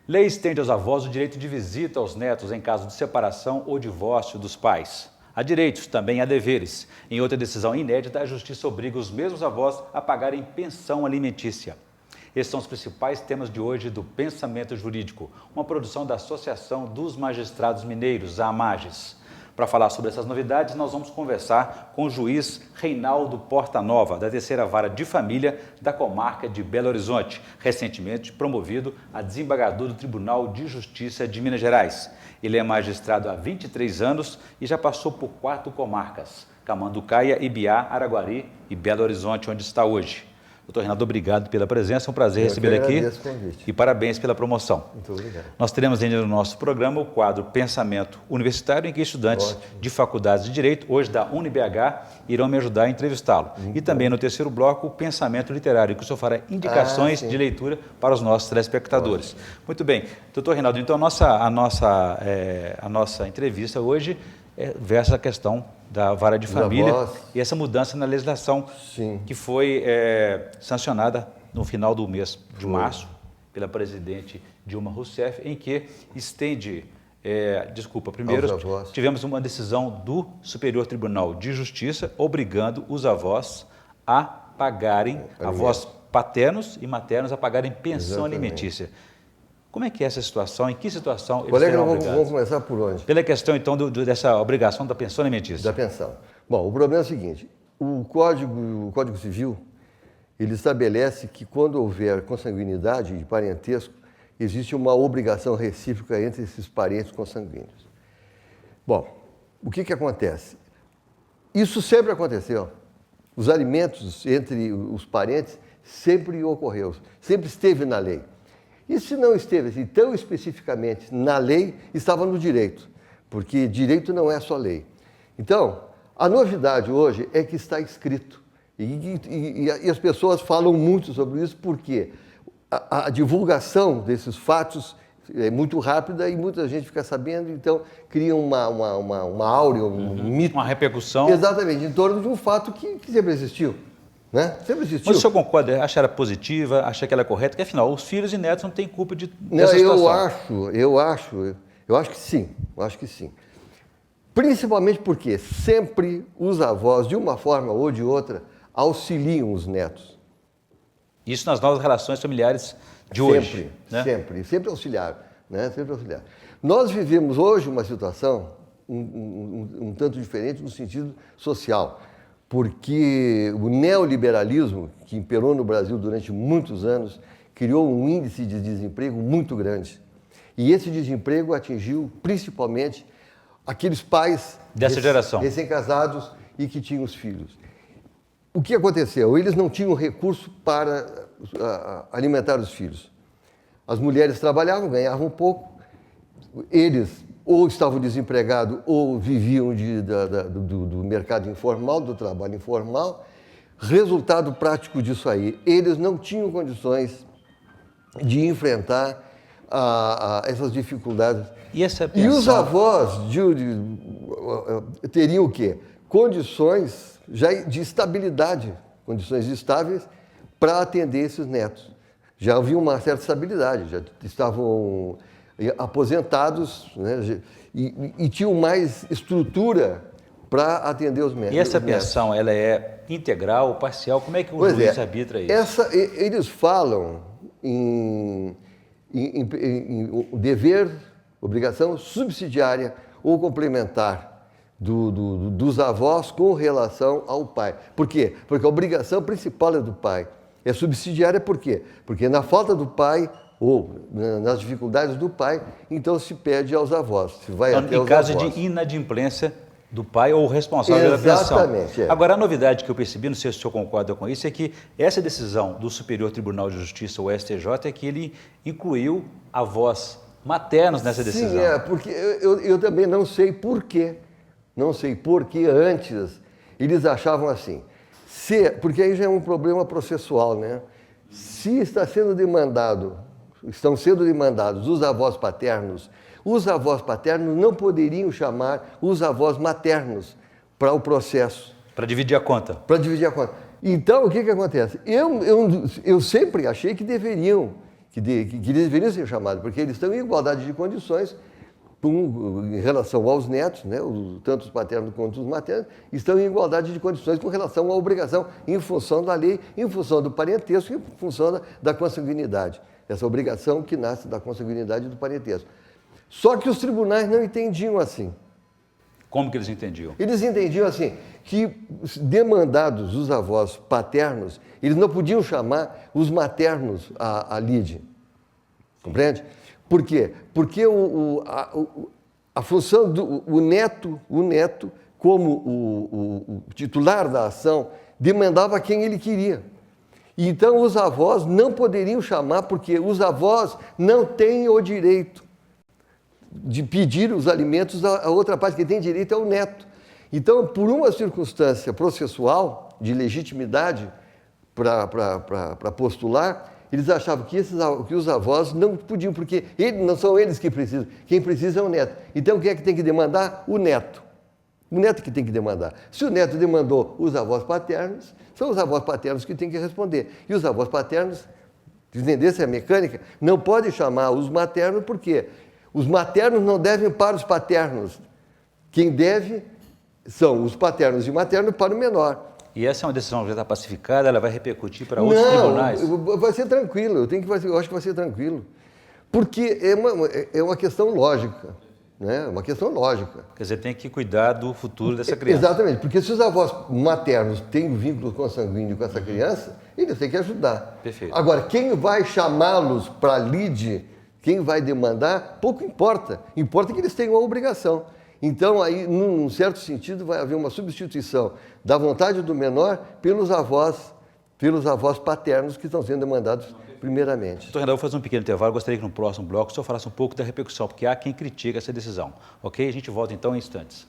Lei estende aos avós o direito de visita aos netos em caso de separação ou divórcio dos pais. Há direitos, também há deveres. Em outra decisão inédita, a Justiça obriga os mesmos avós a pagarem pensão alimentícia. Esses são os principais temas de hoje do Pensamento Jurídico, uma produção da Associação dos Magistrados Mineiros, a AMAGES. Para falar sobre essas novidades, nós vamos conversar com o juiz Reinaldo Portanova, da Terceira Vara de Família da comarca de Belo Horizonte, recentemente promovido a desembargador do Tribunal de Justiça de Minas Gerais. Ele é magistrado há 23 anos e já passou por 4 comarcas: Camanducaia, Ibiá, Araguari e Belo Horizonte, onde está hoje. Doutor Reinaldo, obrigado pela presença, é um prazer recebê-lo aqui e parabéns pela promoção. Muito obrigado. Nós teremos ainda no nosso programa o quadro Pensamento Universitário, em que estudantes de faculdades de Direito, hoje da UniBH, irão me ajudar a entrevistá-lo. E também no terceiro bloco, o Pensamento Literário, em que o senhor fará indicações de leitura para os nossos telespectadores. Muito bem. Doutor Reinaldo, então a nossa entrevista hoje versa a questão da vara de família e essa mudança na legislação que foi sancionada no final do mês de março pela presidente Dilma Rousseff, em que estende, primeiro tivemos uma decisão do Superior Tribunal de Justiça obrigando os avós a pagarem, avós paternos e maternos a pagarem pensão alimentícia. Como é que é essa situação? Em que situação eles serão obrigados? Vamos começar por onde? Pela questão, então, dessa obrigação da pensão alimentícia. Da pensão. Bom, o problema é o seguinte, o Código Civil, ele estabelece que quando houver consanguinidade de parentesco, existe uma obrigação recíproca entre esses parentes consanguíneos. Bom, o que acontece? Isso sempre aconteceu. Os alimentos entre os parentes sempre ocorreu, sempre esteve na lei. E se não esteve assim, tão especificamente na lei, estava no direito, porque direito não é só lei. Então, a novidade hoje é que está escrito. E as pessoas falam muito sobre isso porque a divulgação desses fatos é muito rápida e muita gente fica sabendo, então cria uma áurea, um mito. Uma repercussão. Exatamente, em torno de um fato que sempre existiu. Né? Sempre existiu. Mas o senhor concorda, acha ela positiva, acha que ela é correta, que afinal os filhos e netos não têm culpa dessa situação? Eu acho que sim. Principalmente porque sempre os avós, de uma forma ou de outra, auxiliam os netos. Isso nas novas relações familiares de hoje. Sempre auxiliaram. Né? Sempre auxiliaram. Nós vivemos hoje uma situação um tanto diferente no sentido social. Porque o neoliberalismo, que imperou no Brasil durante muitos anos, criou um índice de desemprego muito grande. E esse desemprego atingiu principalmente aqueles pais dessa geração recém-casados e que tinham os filhos. O que aconteceu? Eles não tinham recurso para alimentar os filhos. As mulheres trabalhavam, ganhavam pouco, eles ou estavam desempregados ou viviam do mercado informal, do trabalho informal. Resultado prático disso aí, eles não tinham condições de enfrentar essas dificuldades. E os avós teriam o quê? Condições já de estabilidade, condições estáveis para atender esses netos. Já havia uma certa estabilidade, já estavam aposentados, né, e tinham mais estrutura para atender os netos. E essa pensão, ela é integral, parcial? Como é que o juiz arbitra isso? Eles falam em dever, obrigação subsidiária ou complementar dos avós com relação ao pai. Por quê? Porque a obrigação principal é do pai. É subsidiária por quê? Porque na falta do pai ou nas dificuldades do pai, então se pede aos avós. Se vai até em caso de inadimplência do pai ou responsável pela pensão. Exatamente. Agora, a novidade que eu percebi, não sei se o senhor concorda com isso, é que essa decisão do Superior Tribunal de Justiça, o STJ, é que ele incluiu avós maternos nessa decisão. Sim, porque eu também não sei por quê. Não sei por que antes eles achavam assim. Porque aí já é um problema processual, né? Se estão sendo demandados os avós paternos não poderiam chamar os avós maternos para o processo. Para dividir a conta. Então, o que acontece? Eu sempre achei que deveriam que deveriam ser chamados, porque eles estão em igualdade de condições em relação aos netos, né, tanto os paternos quanto os maternos, estão em igualdade de condições com relação à obrigação, em função da lei, em função do parentesco, em função da consanguinidade. Essa obrigação que nasce da consanguinidade e do parentesco. Só que os tribunais não entendiam assim. Como que eles entendiam? Eles entendiam assim, que demandados os avós paternos, eles não podiam chamar os maternos à lide. Compreende? Por quê? Porque a função do neto, como o titular da ação, demandava quem ele queria. Então os avós não poderiam chamar, porque os avós não têm o direito de pedir os alimentos à outra parte, que tem direito é o neto. Então, por uma circunstância processual, de legitimidade para postular, eles achavam que os avós não podiam, porque não são eles que precisam, quem precisa é o neto. Então, quem é que tem que demandar? O neto. O neto que tem que demandar. Se o neto demandou os avós paternos, são os avós paternos que têm que responder. E os avós paternos, entendesse a mecânica, não pode chamar os maternos, porque os maternos não devem para os paternos. Quem deve são os paternos e maternos para o menor. E essa é uma decisão que já está pacificada, ela vai repercutir para outros tribunais? Não, vai ser tranquilo, eu acho que vai ser tranquilo. Porque é uma questão lógica. Né? Uma questão lógica. Quer dizer, tem que cuidar do futuro dessa criança. Exatamente, porque se os avós maternos têm vínculo consanguíneo com essa criança, eles têm que ajudar. Perfeito. Agora, quem vai chamá-los para a lide, quem vai demandar, pouco importa. Importa que eles tenham a obrigação. Então, aí, num certo sentido, vai haver uma substituição da vontade do menor pelos avós paternos que estão sendo demandados primeiramente. Doutor Reinaldo, vou fazer um pequeno intervalo. Gostaria que no próximo bloco o senhor falasse um pouco da repercussão, porque há quem critica essa decisão. Ok? A gente volta então em instantes.